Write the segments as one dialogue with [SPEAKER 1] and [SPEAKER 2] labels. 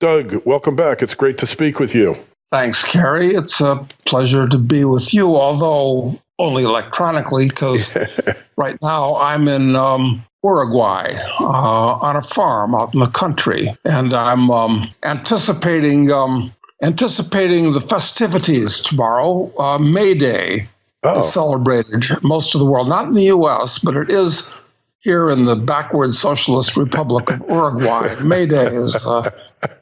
[SPEAKER 1] Doug, welcome back. It's great to speak with you.
[SPEAKER 2] Thanks, Kerry. It's a pleasure to be with you, although only electronically, because right now I'm in Uruguay on a farm out in the country, and I'm anticipating the festivities tomorrow. May Day is celebrated most of the world, not in the U.S., but it is here in the backward Socialist Republic of Uruguay. May Day is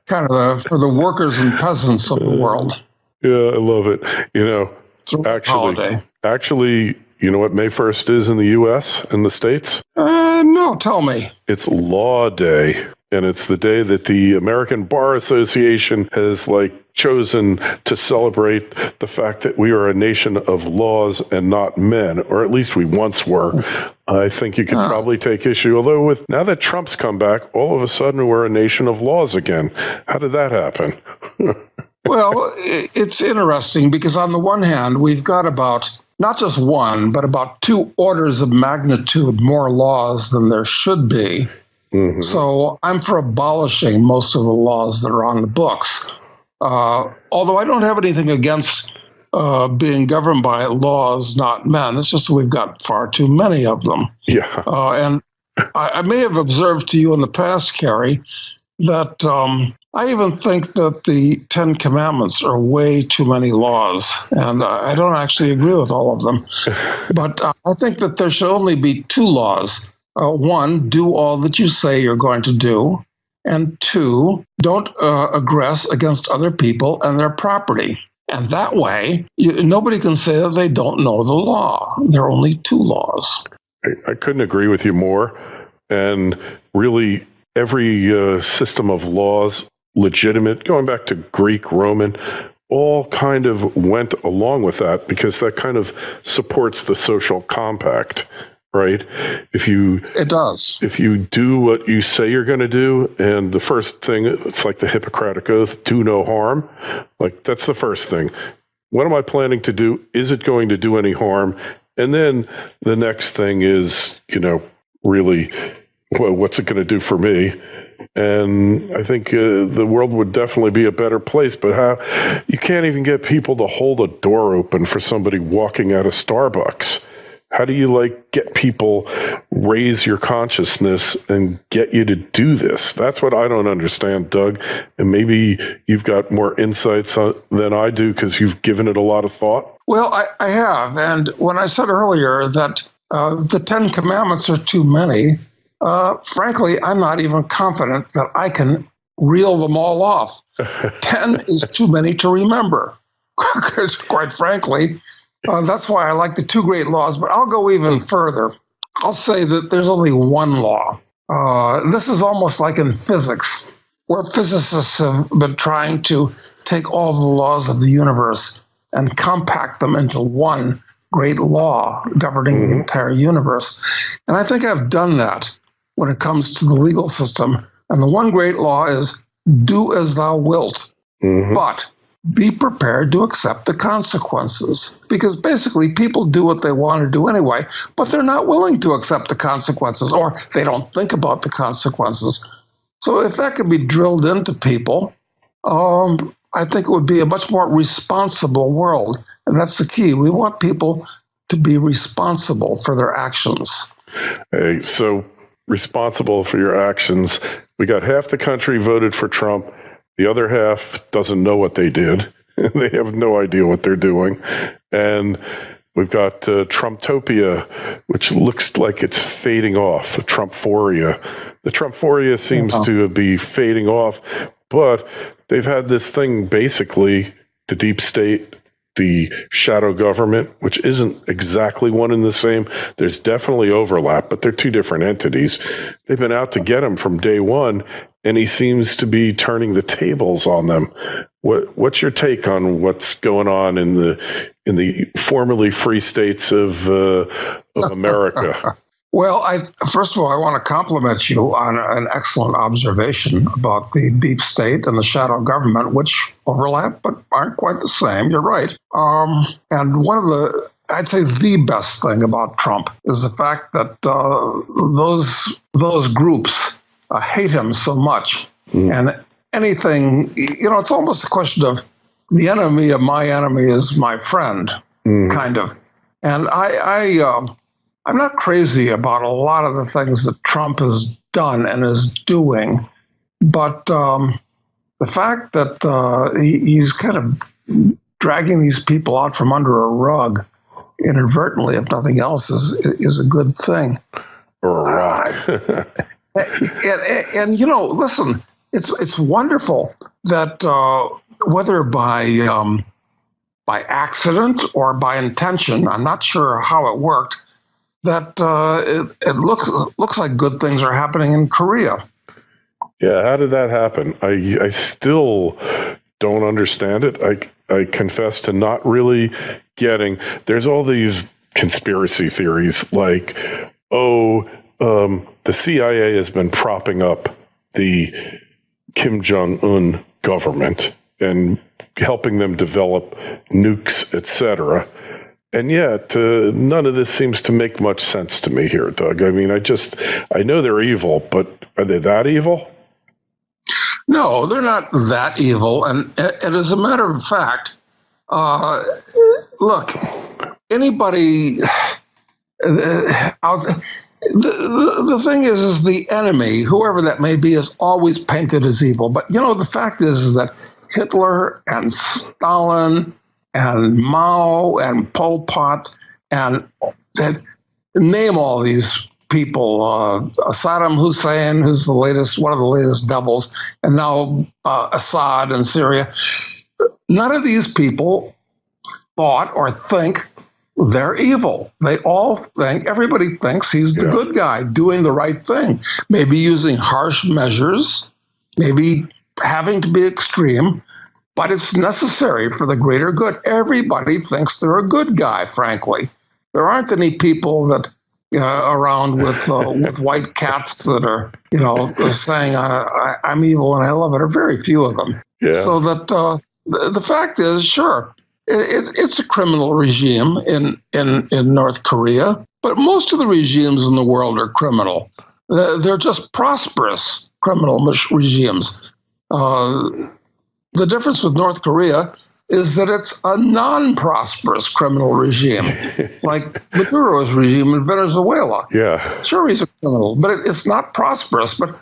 [SPEAKER 2] kind of for the workers and peasants of the world.
[SPEAKER 1] Yeah, I love it.
[SPEAKER 2] It's a holiday.
[SPEAKER 1] Actually, you know what May 1st is in the U.S., in the States?
[SPEAKER 2] No, tell me.
[SPEAKER 1] It's Law Day, and it's the day that the American Bar Association has, chosen to celebrate the fact that we are a nation of laws and not men, or at least we once were. I think you could probably take issue, although now that Trump's come back, all of a sudden we're a nation of laws again. How did that happen?
[SPEAKER 2] Well, it's interesting because on the one hand, we've got about not just one, but about 2 orders of magnitude more laws than there should be. Mm-hmm. So I'm for abolishing most of the laws that are on the books. Although I don't have anything against being governed by laws, not men. It's just that we've got far too many of them.
[SPEAKER 1] Yeah.
[SPEAKER 2] And I may have observed to you in the past, Kerry, that I even think that the 10 Commandments are way too many laws, and I don't actually agree with all of them. But I think that there should only be 2 laws. 1, do all that you say you're going to do, and 2, don't aggress against other people and their property. And that way, nobody can say that they don't know the law. There are only 2 laws.
[SPEAKER 1] I couldn't agree with you more. And really, every system of laws, legitimate, going back to Greek, Roman, all kind of went along with that because that kind of supports the social compact, right? It does. If you do what you say you're going to do, and the first thing, it's like the Hippocratic Oath, do no harm. That's the first thing. What am I planning to do? Is it going to do any harm? And then the next thing is, really, what's it going to do for me? And I think the world would definitely be a better place, but you can't even get people to hold a door open for somebody walking out of Starbucks. How do you get people, raise your consciousness and get you to do this? That's what I don't understand, Doug. And maybe you've got more insights than I do because you've given it a lot of thought.
[SPEAKER 2] Well, I have. And when I said earlier that the 10 Commandments are too many, frankly, I'm not even confident that I can reel them all off. 10 is too many to remember, quite frankly. That's why I like the 2 great laws, but I'll go even further. I'll say that there's only 1 law. This is almost like in physics, where physicists have been trying to take all the laws of the universe and compact them into 1 great law governing the entire universe. And I think I've done that when it comes to the legal system. And the 1 great law is do as thou wilt, but be prepared to accept the consequences. Because basically people do what they want to do anyway, but they're not willing to accept the consequences, or they don't think about the consequences. So if that could be drilled into people, I think it would be a much more responsible world. And that's the key. We want people to be responsible for their actions.
[SPEAKER 1] Hey, so responsible for your actions. We got half the country voted for Trump. The other half doesn't know what they did. They have no idea what they're doing. And we've got Trumptopia, which looks like it's fading off, Trumphoria. The Trumphoria seems to be fading off, but they've had this thing, basically, the deep state, the shadow government, which isn't exactly one and the same. There's definitely overlap, but they're 2 different entities. They've been out to get him from day one, and he seems to be turning the tables on them. What's your take on what's going on in the formerly free states of America?
[SPEAKER 2] Well, first of all, I want to compliment you on an excellent observation about the deep state and the shadow government, which overlap but aren't quite the same. You're right. And one of I'd say the best thing about Trump is the fact that those groups hate him so much. And anything, it's almost a question of the enemy of my enemy is my friend, kind of. And I'm not crazy about a lot of the things that Trump has done and is doing, but the fact that he's kind of dragging these people out from under a rug inadvertently, if nothing else, is a good thing.
[SPEAKER 1] Right.
[SPEAKER 2] And listen, it's wonderful that whether by accident or by intention, I'm not sure how it worked, that it looks like good things are happening in Korea.
[SPEAKER 1] Yeah, how did that happen? I still don't understand it. I confess to not really getting. There's all these conspiracy theories like, the CIA has been propping up the Kim Jong-un government and helping them develop nukes, etc. And yet, none of this seems to make much sense to me here, Doug. I mean, I know they're evil, but are they that evil?
[SPEAKER 2] No, they're not that evil. And as a matter of fact, look, anybody the thing is the enemy, whoever that may be, is always painted as evil. But, the fact is that Hitler and Stalin and Mao and Pol Pot and name all these people, Saddam Hussein, who's one of the latest devils, and now Assad in Syria. None of these people thought or think they're evil. They all think, everybody thinks he's the good guy doing the right thing, maybe using harsh measures, maybe having to be extreme, but it's necessary for the greater good. Everybody thinks they're a good guy, frankly. There aren't any people that around with white cats that are, saying I'm evil and I love it. There are very few of them.
[SPEAKER 1] Yeah.
[SPEAKER 2] So that the fact is, sure, it's a criminal regime in North Korea, but most of the regimes in the world are criminal. They're just prosperous criminal regimes. The difference with North Korea is that it's a non-prosperous criminal regime, like Maduro's regime in Venezuela.
[SPEAKER 1] Yeah.
[SPEAKER 2] Sure, he's a criminal, but it's not prosperous. But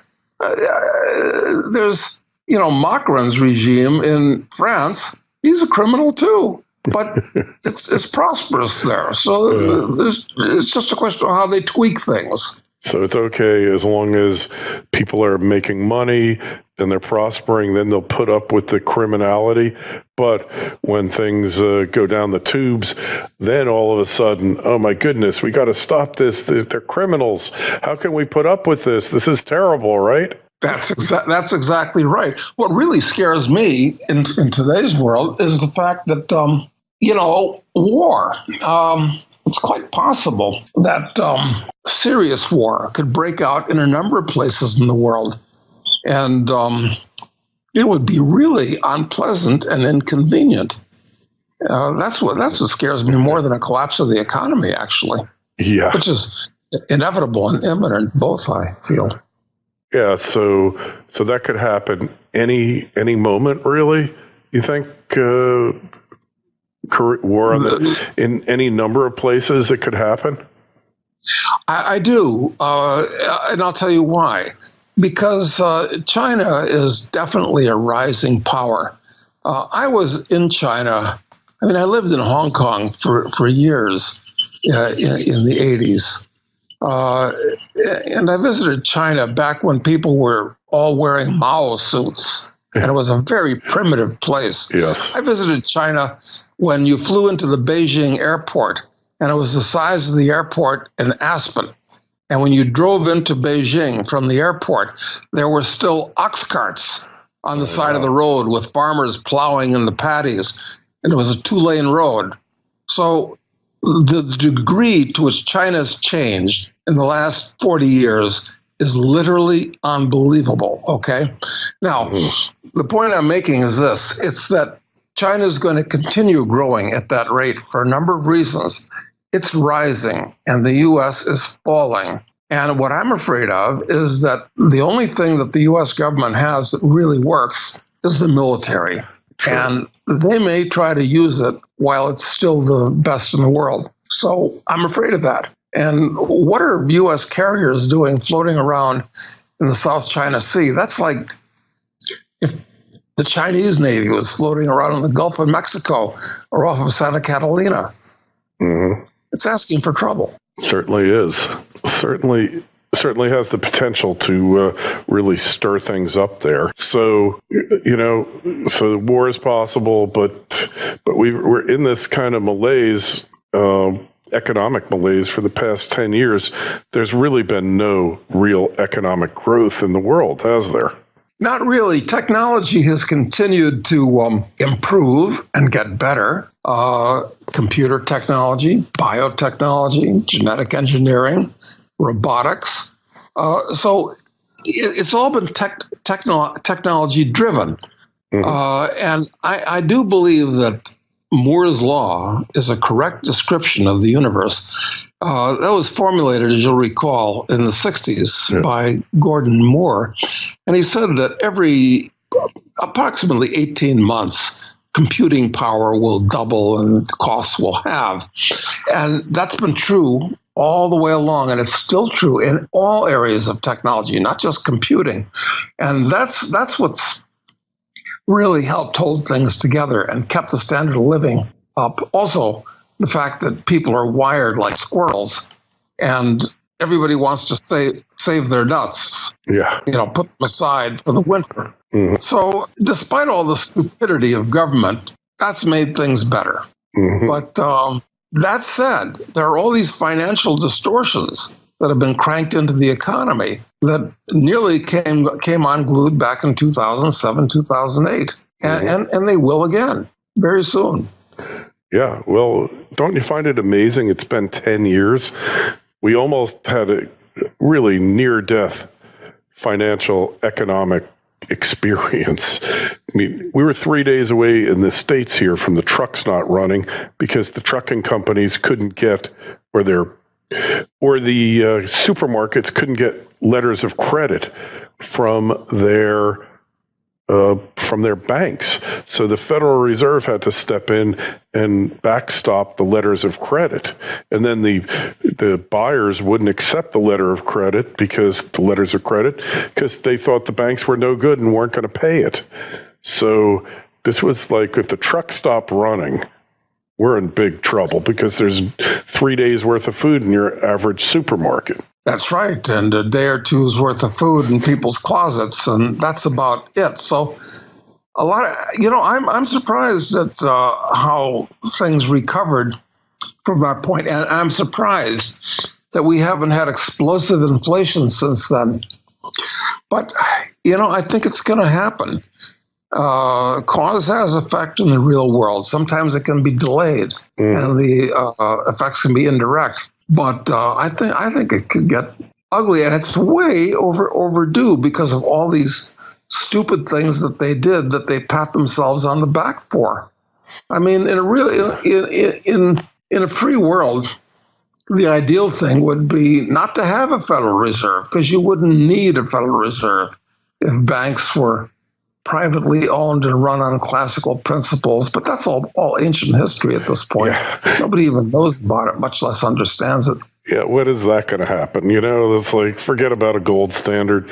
[SPEAKER 2] there's, Macron's regime in France. He's a criminal too, but it's prosperous there. So it's just a question of how they tweak things.
[SPEAKER 1] So it's okay as long as people are making money and they're prospering, then they'll put up with the criminality. But when things go down the tubes, then all of a sudden, oh my goodness, we got to stop this. They're criminals. How can we put up with this? This is terrible, right?
[SPEAKER 2] That's exactly right. What really scares me in today's world is the fact that, war. It's quite possible that serious war could break out in a number of places in the world. And it would be really unpleasant and inconvenient. That's what scares me more than a collapse of the economy, actually.
[SPEAKER 1] Yeah.
[SPEAKER 2] Which is inevitable and imminent, both, I feel.
[SPEAKER 1] Yeah, so that could happen any moment, really? You think war in any number of places it could happen?
[SPEAKER 2] I do, and I'll tell you why. Because China is definitely a rising power. I was in China. I mean, I lived in Hong Kong for years in the 80s. And I visited China back when people were all wearing Mao suits. And it was a very primitive place.
[SPEAKER 1] Yes.
[SPEAKER 2] I visited China when you flew into the Beijing airport, and it was the size of the airport in Aspen. And when you drove into Beijing from the airport, there were still ox carts on the side of the road with farmers plowing in the paddies. And it was a 2-lane road. So the degree to which China's changed in the last 40 years is literally unbelievable, okay? Now, the point I'm making is this. It's that China is going to continue growing at that rate for a number of reasons. It's rising, and the U.S. is falling. And what I'm afraid of is that the only thing that the U.S. government has that really works is the military.
[SPEAKER 1] True.
[SPEAKER 2] And they may try to use it while it's still the best in the world. So I'm afraid of that. And what are U.S. carriers doing floating around in the South China Sea? That's like if the Chinese Navy was floating around in the Gulf of Mexico or off of Santa Catalina.
[SPEAKER 1] Mm-hmm.
[SPEAKER 2] It's asking for trouble.
[SPEAKER 1] Certainly is. Certainly has the potential to really stir things up there. So, so war is possible, but we're in this kind of malaise, economic malaise for the past 10 years. There's really been no real economic growth in the world, has there?
[SPEAKER 2] Not really. Technology has continued to improve and get better. Computer technology, biotechnology, genetic engineering, robotics. So it's all been technology driven. Mm-hmm. And I do believe that Moore's law is a correct description of the universe. That was formulated, as you'll recall, in the 60s by Gordon Moore. And he said that every approximately 18 months, computing power will double and costs will halve. And that's been true all the way along, and it's still true in all areas of technology, not just computing. And that's what's really helped hold things together and kept the standard of living up. Also, the fact that people are wired like squirrels, and everybody wants to save their nuts. Yeah, put them aside for the winter. Mm-hmm. So, despite all the stupidity of government, that's made things better. Mm-hmm. But that said, there are all these financial distortions that have been cranked into the economy that nearly came unglued back in 2007, 2008. And they will again very soon.
[SPEAKER 1] Yeah, well, don't you find it amazing? It's been 10 years. We almost had a really near-death financial, economic experience. I mean, we were 3 days away in the States here from the trucks not running because the trucking companies couldn't get, or the supermarkets couldn't get letters of credit from their banks. So the Federal Reserve had to step in and backstop the letters of credit. And then the buyers wouldn't accept the letter of credit because they thought the banks were no good and weren't going to pay it. So this was like, if the truck stopped running, we're in big trouble because there's 3 days worth of food in your average supermarket.
[SPEAKER 2] That's right. And a day or two's worth of food in people's closets. And that's about it. So a lot of, I'm surprised at how things recovered from that point. And I'm surprised that we haven't had explosive inflation since then. But, I think it's going to happen. Cause has effect in the real world. Sometimes it can be delayed and the effects can be indirect. But I think it could get ugly, and it's way overdue because of all these stupid things that they did that they pat themselves on the back for. I mean, in a free world, the ideal thing would be not to have a Federal Reserve because you wouldn't need a Federal Reserve if banks were privately owned and run on classical principles, but that's all ancient history at this point. Yeah. Nobody even knows about it, much less understands it.
[SPEAKER 1] Yeah, when is that going to happen? It's like, forget about a gold standard.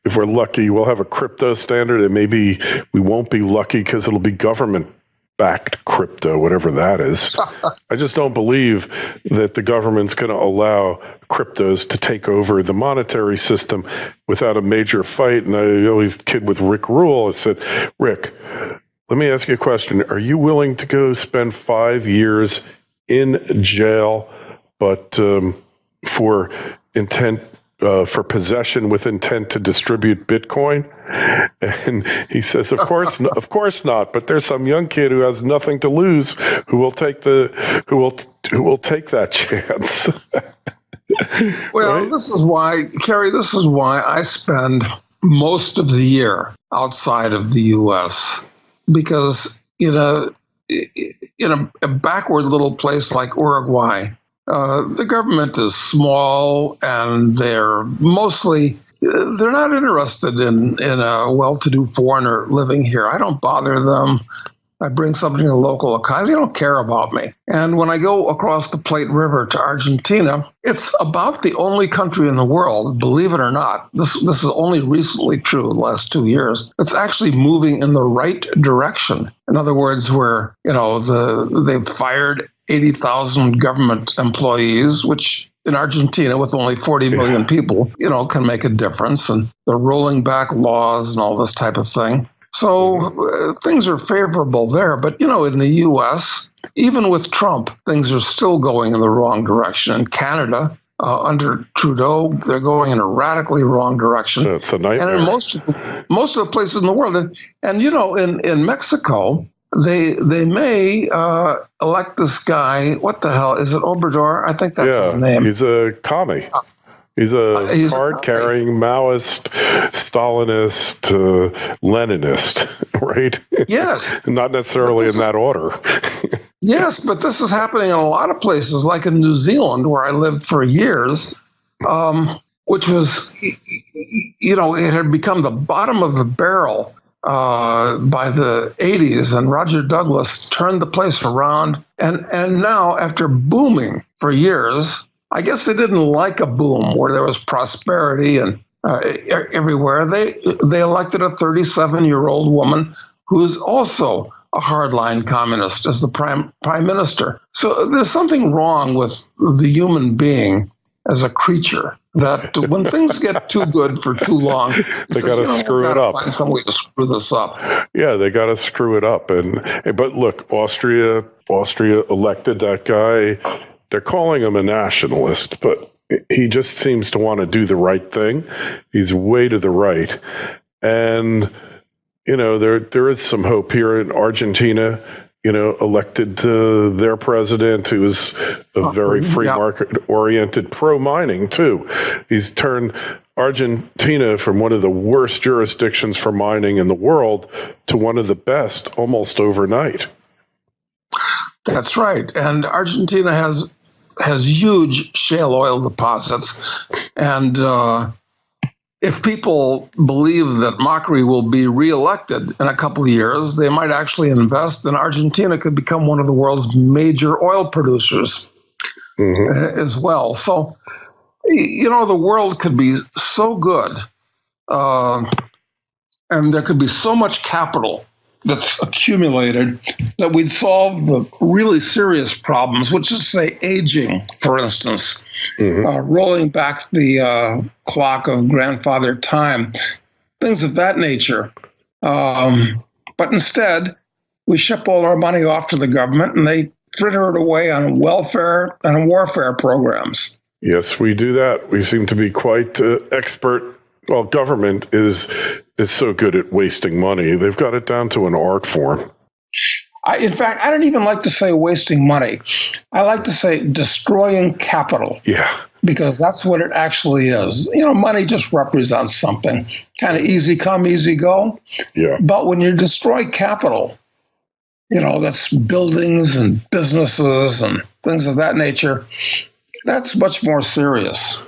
[SPEAKER 1] If we're lucky, we'll have a crypto standard, and maybe we won't be lucky because it'll be government-backed crypto, whatever that is. I just don't believe that the government's going to allow cryptos to take over the monetary system without a major fight. And I always kid with Rick Rule. I said, Rick, let me ask you a question. Are you willing to go spend 5 years in jail, but for possession with intent to distribute Bitcoin? And he says, of course not. But there's some young kid who has nothing to lose who will take that chance.
[SPEAKER 2] Well,
[SPEAKER 1] right?
[SPEAKER 2] This is why I spend most of the year outside of the U.S. because in a backward little place like Uruguay, The government is small, and they're not interested in a well-to-do foreigner living here. I don't bother them. I bring something to the local economy. They don't care about me. And when I go across the Plate River to Argentina, it's about the only country in the world, believe it or not, this is only recently true in the last 2 years, it's actually moving in the right direction. In other words, where, they've fired 80,000 government employees, which in Argentina, with only 40 million people, can make a difference. And they're rolling back laws and all this type of thing. So things are favorable there. But, in the U.S., even with Trump, things are still going in the wrong direction. In Canada, under Trudeau, they're going in a radically wrong direction.
[SPEAKER 1] It's a nightmare.
[SPEAKER 2] And in most of the places in the world. And in Mexico, they may elect this guy. What the hell? Is it Obrador? I think that's his name.
[SPEAKER 1] He's a commie. He's a card-carrying Maoist, Stalinist, Leninist, right?
[SPEAKER 2] Yes.
[SPEAKER 1] Not necessarily in that order.
[SPEAKER 2] Yes, but this is happening in a lot of places, like in New Zealand, where I lived for years, which was, it had become the bottom of the barrel by the 80s, and Roger Douglas turned the place around. And now, after booming for years, I guess they didn't like a boom where there was prosperity and everywhere. They elected a 37-year-old woman who's also a hardline communist as the prime minister. So there's something wrong with the human being as a creature, that when things get too good for too long,
[SPEAKER 1] they got to screw it up.
[SPEAKER 2] Find some way to screw this up.
[SPEAKER 1] Yeah, they got to screw it up. But look, Austria elected that guy. They're calling him a nationalist, but he just seems to want to do the right thing. He's way to the right. And, there is some hope here in Argentina, elected their president, who is a very free market-oriented, pro-mining, too. He's turned Argentina from one of the worst jurisdictions for mining in the world to one of the best almost overnight.
[SPEAKER 2] That's right. And Argentina has huge shale oil deposits. And if people believe that Macri will be reelected in a couple of years, they might actually invest, and Argentina could become one of the world's major oil producers as well. So, the world could be so good, and there could be so much capital that's accumulated that we'd solve the really serious problems, which is, say, aging, for instance, rolling back the clock of grandfather time, things of that nature. But instead, we ship all our money off to the government, and they fritter it away on welfare and warfare programs.
[SPEAKER 1] Yes, we do that. We seem to be quite expert. Well, government is so good at wasting money. They've got it down to an art form.
[SPEAKER 2] In fact, I don't even like to say wasting money. I like to say destroying capital.
[SPEAKER 1] Yeah.
[SPEAKER 2] Because that's what it actually is. Money just represents something. Kind of easy come, easy go.
[SPEAKER 1] Yeah.
[SPEAKER 2] But when you destroy capital, that's buildings and businesses and things of that nature, that's much more serious.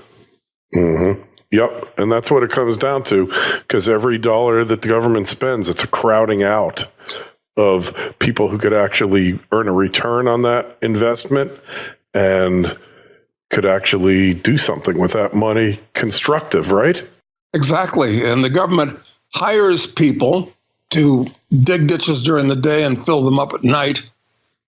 [SPEAKER 1] Mm-hmm. Yep, and that's what it comes down to, because every dollar that the government spends, it's a crowding out of people who could actually earn a return on that investment and could actually do something with that money constructive, right?
[SPEAKER 2] Exactly, and the government hires people to dig ditches during the day and fill them up at night,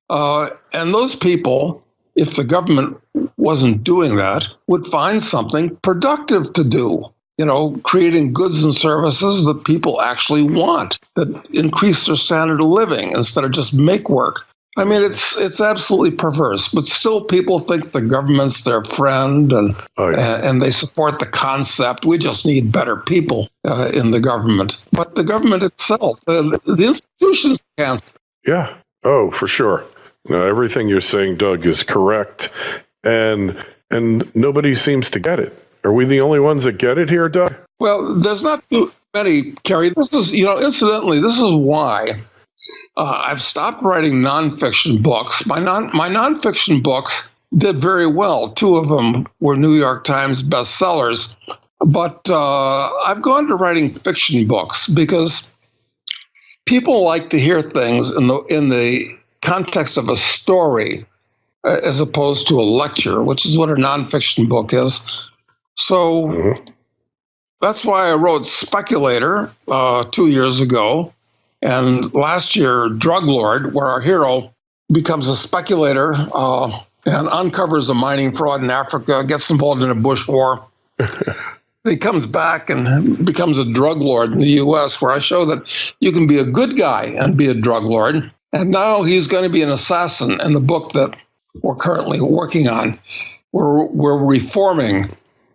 [SPEAKER 2] and those people, if the government wasn't doing that, would find something productive to do, creating goods and services that people actually want, that increase their standard of living instead of just make work. I mean, it's absolutely perverse, but still people think the government's their friend, and they support the concept. We just need better people in the government. But the government itself, the institutions can't.
[SPEAKER 1] Yeah. Oh, for sure. No, everything you're saying, Doug, is correct, and nobody seems to get it. Are we the only ones that get it here, Doug?
[SPEAKER 2] Well, there's not too many, Kerry. This is, incidentally, this is why I've stopped writing nonfiction books. My nonfiction books did very well. Two of them were New York Times bestsellers. But I've gone to writing fiction books because people like to hear things in the context of a story as opposed to a lecture, which is what a nonfiction book is. So that's why I wrote Speculator 2 years ago, and last year Drug Lord, where our hero becomes a speculator and uncovers a mining fraud in Africa, gets involved in a bush war. He comes back and becomes a drug lord in the U.S., where I show that you can be a good guy and be a drug lord. And now he's going to be an assassin in the book that we're currently working on. We're reforming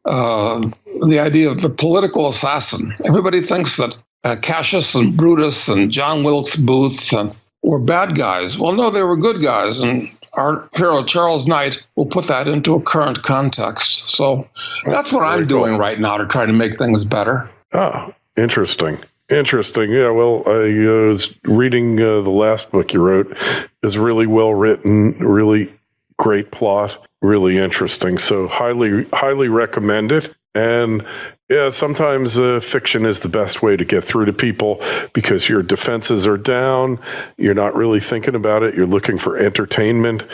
[SPEAKER 2] the idea of the political assassin. Everybody thinks that Cassius and Brutus and John Wilkes Booth were bad guys. Well, no, they were good guys. And our hero, Charles Knight, will put that into a current context. So that's what I'm doing right now to try to make things better.
[SPEAKER 1] Ah, interesting. Interesting. Yeah, well, I was reading the last book you wrote. It's really well written, really great plot, really interesting. So highly recommend it. And yeah, sometimes fiction is the best way to get through to people because your defenses are down. You're not really thinking about it. You're looking for entertainment,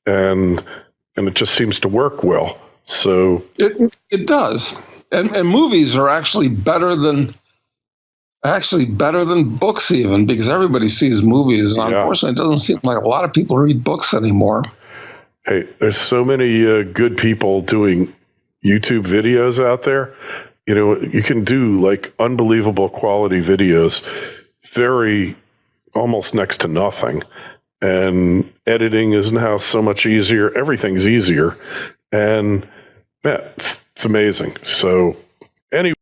[SPEAKER 1] and it just seems to work well. So
[SPEAKER 2] it does. And movies are actually better than books even, because everybody sees movies. And unfortunately, it doesn't seem like a lot of people read books anymore.
[SPEAKER 1] Hey, there's so many good people doing YouTube videos out there. You know, you can do like unbelievable quality videos, very almost next to nothing. And editing is now so much easier. Everything's easier. And yeah, it's amazing. So anyway.